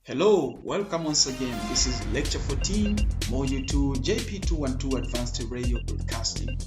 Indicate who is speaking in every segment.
Speaker 1: Hello, welcome once again. This is Lecture 14, Module 2, JP212 Advanced Radio Broadcasting.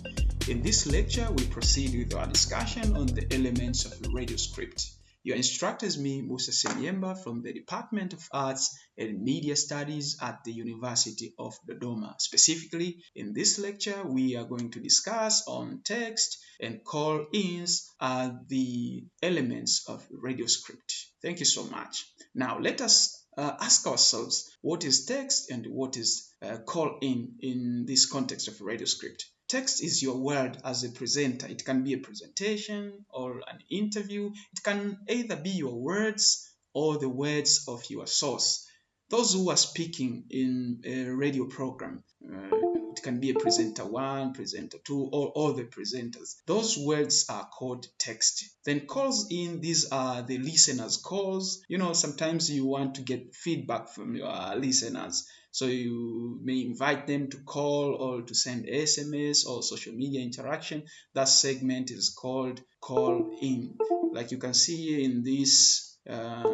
Speaker 1: In this lecture, we proceed with our discussion on the elements of the radio script. Your instructor is me, Musa Senyemba, from the Department of Arts and Media Studies at the University of Dodoma. Specifically, in this lecture, we are going to discuss on text and call-ins as the elements of radio script. Thank you so much. Now, let us ask ourselves, what is text and what is call-in this context of radio script? Text is your word as a presenter. It can be a presentation or an interview. It can either be your words or the words of your source. Those who are speaking in a radio program, it can be a presenter 1, presenter 2, or all the presenters. Those words are called text. Then calls in, these are the listeners' calls. Sometimes you want to get feedback from your listeners. So you may invite them to call or to send SMS or social media interaction. That segment is called call in. Like you can see in this, let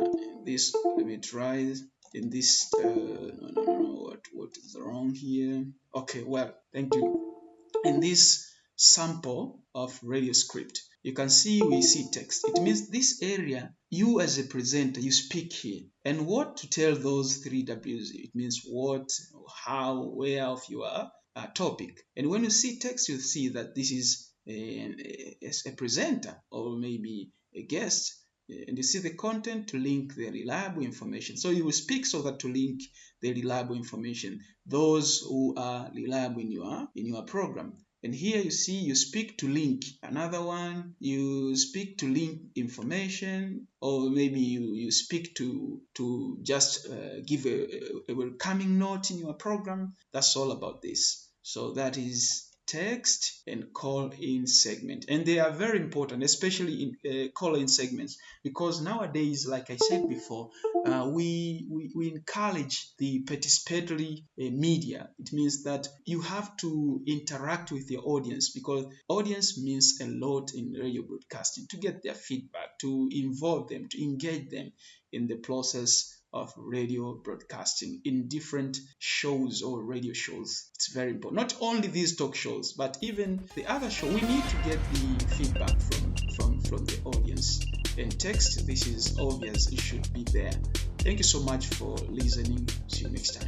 Speaker 1: me try in this, what is wrong here? Okay, well, thank you. In this sample of radio script, you can see we see text. It means this area, you as a presenter, you speak here. And what to tell those 3 W's? It means what, how, where of your topic. And when you see text, you see that this is a presenter or maybe a guest. And you see the content to link the reliable information. So you will speak so that to link the reliable information, those who are reliable in your program. And here you see you speak to link. Another one, you speak to link information, or maybe you speak to just give a welcoming note in your program. That's all about this. So that is text and call-in segment, and they are very important, especially in call-in segments, because nowadays, like I said before, we encourage the participatory media. It means that you have to interact with your audience, because audience means a lot in radio broadcasting, to get their feedback, to involve them, to engage them in the process of radio broadcasting in different shows or radio shows. It's very important. Not only these talk shows, but even the other show. We need to get the feedback from the audience. And text, this is obvious, it should be there. Thank you so much for listening. See you next time.